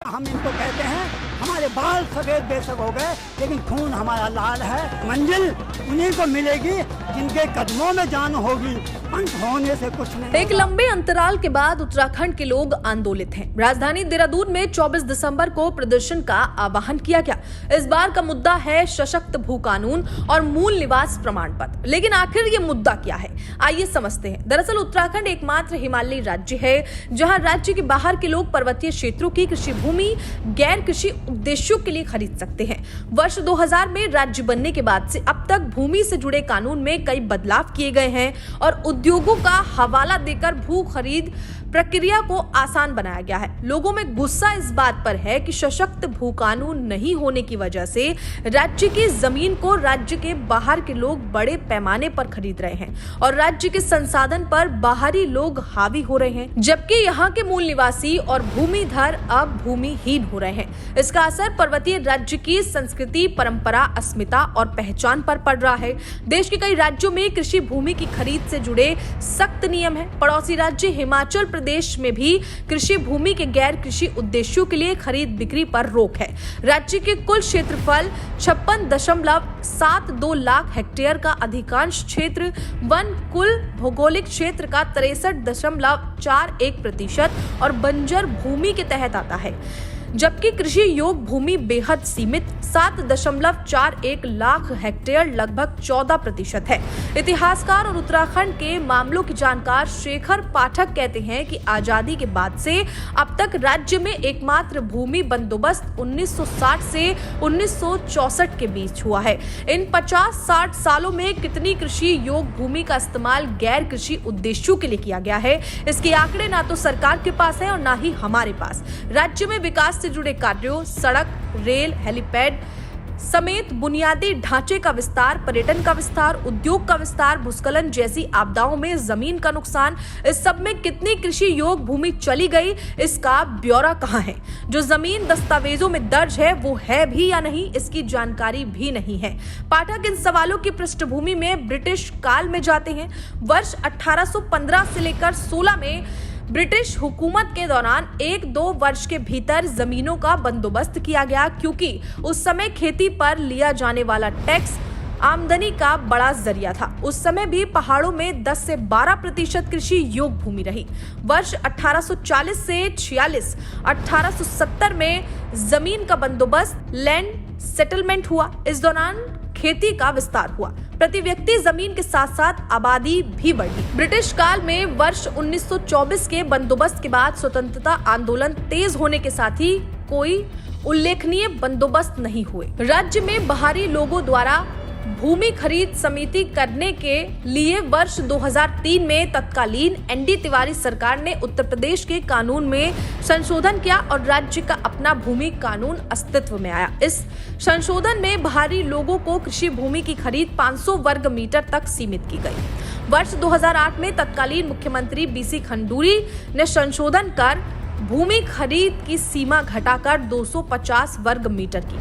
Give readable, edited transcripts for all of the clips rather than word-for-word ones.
हम इनको कहते हैं हमारे बाल सफेद बेशक हो गए लेकिन खून हमारा लाल है। मंजिल उन्हीं को मिलेगी जिनके कदमों में जान होगी, अंत होने से कुछ नहीं। एक लंबे अंतराल के बाद उत्तराखंड के लोग आंदोलित हैं। राजधानी देहरादून में 24 दिसंबर को प्रदर्शन का आह्वान किया गया। इस बार का मुद्दा है सशक्त भू कानून और मूल निवास प्रमाण पत्र। लेकिन आखिर ये मुद्दा क्या है, आइए समझते हैं। दरअसल उत्तराखंड एकमात्र हिमालयी राज्य है जहां राज्य के बाहर के लोग पर्वतीय क्षेत्रों की कृषि भूमि गैर कृषि उद्देश्यों के लिए खरीद सकते हैं। वर्ष 2000 में राज्य बनने के बाद से अब तक भूमि से जुड़े कानून में कई बदलाव किए गए हैं और उद्योगों का हवाला देकर भू खरीद प्रक्रिया को आसान बनाया गया है। लोगों में गुस्सा इस बात पर है कि सशक्त भू कानून नहीं होने की वजह से राज्य की जमीन को राज्य के बाहर के लोग बड़े पैमाने पर खरीद रहे हैं और राज्य के संसाधन पर बाहरी लोग हावी हो रहे हैं, जबकि यहाँ के मूल निवासी और भूमिधर अब भूमिहीन हो रहे हैं। इसका असर पर्वतीय राज्य की संस्कृति, परंपरा, अस्मिता और पहचान पर पड़ रहा है। देश के कई राज्यों में कृषि भूमि की खरीद से जुड़े सख्त नियम है। पड़ोसी राज्य हिमाचल प्रदेश में भी कृषि भूमि के गैर कृषि उद्देश्यों के लिए खरीद बिक्री पर रोक है। राज्य के कुल क्षेत्रफल 56.72 लाख हेक्टेयर का अधिकांश क्षेत्र वन कुल भौगोलिक क्षेत्र का 63.41% और बंजर भूमि के तहत आता है, जबकि कृषि योग्य भूमि बेहद सीमित 7.41 लाख हेक्टेयर लगभग 14% है। इतिहासकार और उत्तराखंड के मामलों के जानकार शेखर पाठक कहते हैं कि आजादी के बाद से अब तक राज्य में एकमात्र भूमि बंदोबस्त 1960 से 1964 के बीच हुआ है। इन 50-60 सालों में कितनी कृषि योग्य भूमि का इस्तेमाल गैर कृषि उद्देश्यों के लिए किया गया है, इसके आंकड़े ना तो सरकार के पास है और ना ही हमारे पास। राज्य में विकास से जुड़े कार्यों, सड़क, रेल, हेलीपैड समेत बुनियादी ढांचे का विस्तार, पर्यटन का विस्तार, उद्योग का विस्तार, भूस्खलन जैसी आपदाओं में जमीन का नुकसान, इस सब में कितनी कृषि योग्य भूमि चली गई, इसका ब्यौरा कहाँ है? जो जमीन दस्तावेजों में दर्ज है वो है भी या नहीं, इसकी जानकारी भी नहीं है। पाठक इन सवालों की पृष्ठभूमि में ब्रिटिश काल में जाते हैं। वर्ष 1815 से लेकर 16 में ब्रिटिश हुकूमत के दौरान 1-2 वर्ष के भीतर जमीनों का बंदोबस्त किया गया, क्योंकि उस समय खेती पर लिया जाने वाला टैक्स आमदनी का बड़ा जरिया था। उस समय भी पहाड़ों में 10 से 12% कृषि योग्य भूमि रही। वर्ष 1840 से 46, 1870 में जमीन का बंदोबस्त, लैंड सेटलमेंट हुआ। इस दौरान खेती का विस्तार हुआ, प्रति व्यक्ति जमीन के साथ साथ आबादी भी बढ़ी। ब्रिटिश काल में वर्ष 1924 के बंदोबस्त के बाद स्वतंत्रता आंदोलन तेज होने के साथ ही कोई उल्लेखनीय बंदोबस्त नहीं हुए। राज्य में बाहरी लोगों द्वारा भूमि खरीद समिति करने के लिए वर्ष 2003 में तत्कालीन एनडी तिवारी सरकार ने उत्तर प्रदेश के कानून में संशोधन किया और राज्य का अपना भूमि कानून अस्तित्व में आया। इस संशोधन में बाहरी लोगों को कृषि भूमि की खरीद 500 वर्ग मीटर तक सीमित की गई। वर्ष 2008 में तत्कालीन मुख्यमंत्री बीसी खंडूरी ने संशोधन कर भूमि खरीद की सीमा घटाकर 250 वर्ग मीटर की।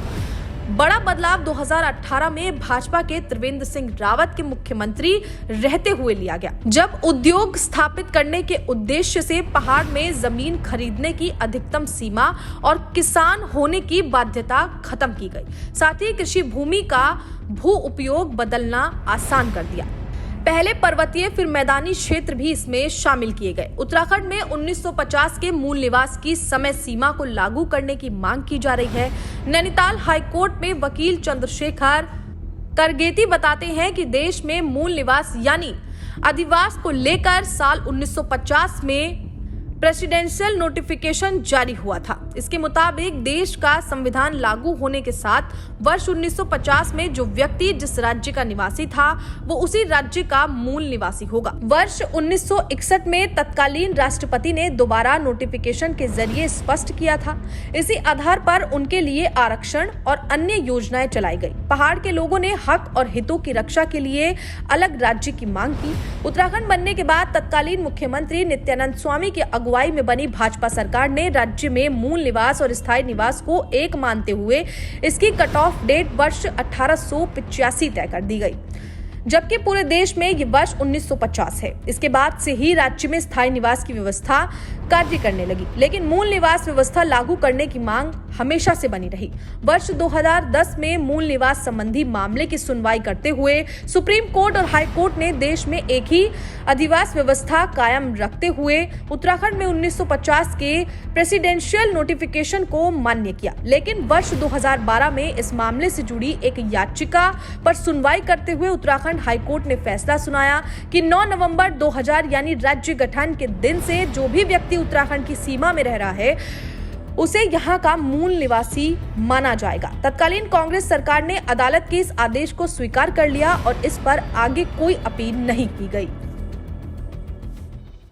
बड़ा बदलाव 2018 में भाजपा के त्रिवेंद्र सिंह रावत के मुख्यमंत्री रहते हुए लिया गया, जब उद्योग स्थापित करने के उद्देश्य से पहाड़ में जमीन खरीदने की अधिकतम सीमा और किसान होने की बाध्यता खत्म की गई। साथ ही कृषि भूमि का भू उपयोग बदलना आसान कर दिया। पहले पर्वतीय फिर मैदानी क्षेत्र भी इसमें शामिल किए गए। उत्तराखंड में 1950 के मूल निवास की समय सीमा को लागू करने की मांग की जा रही है। नैनीताल हाईकोर्ट में वकील चंद्रशेखर करगेती बताते हैं कि देश में मूल निवास यानी अधिवास को लेकर साल 1950 में प्रेसिडेंशियल नोटिफिकेशन जारी हुआ था। इसके मुताबिक देश का संविधान लागू होने के साथ वर्ष 1950 में जो व्यक्ति जिस राज्य का निवासी था वो उसी राज्य का मूल निवासी होगा। वर्ष 1961 में तत्कालीन राष्ट्रपति ने दोबारा नोटिफिकेशन के जरिए स्पष्ट किया था। इसी आधार पर उनके लिए आरक्षण और अन्य योजनाएं चलाई गई। पहाड़ के लोगों ने हक और हितों की रक्षा के लिए अलग राज्य की मांग की। उत्तराखंड बनने के बाद तत्कालीन मुख्यमंत्री नित्यानंद स्वामी की अगुवाई में बनी भाजपा सरकार ने राज्य में मूल निवास और स्थायी निवास को एक मानते हुए इसकी कट ऑफ डेट वर्ष 1885 तय कर दी गई। जबकि पूरे देश में ये वर्ष 1950 है। इसके बाद से ही राज्य में स्थायी निवास की व्यवस्था कार्य करने लगी, लेकिन मूल निवास व्यवस्था लागू करने की मांग हमेशा से बनी रही। वर्ष 2010 में मूल निवास संबंधी मामले की सुनवाई करते हुए सुप्रीम कोर्ट और हाई कोर्ट ने देश में एक ही अधिवास व्यवस्था कायम रखते हुए उत्तराखंड में 1950 के प्रेसिडेंशियल नोटिफिकेशन को मान्य किया। लेकिन वर्ष 2012 में इस मामले से जुड़ी एक याचिका पर सुनवाई करते हुए उत्तराखंड हाई कोर्ट ने फैसला सुनाया कि 9 नवंबर 2000 यानी राज्य गठन के दिन से जो भी व्यक्ति उत्तराखंड की सीमा में रह रहा है उसे यहाँ का मूल निवासी माना जाएगा। तत्कालीन कांग्रेस सरकार ने अदालत के इस आदेश को स्वीकार कर लिया और इस पर आगे कोई अपील नहीं की गई।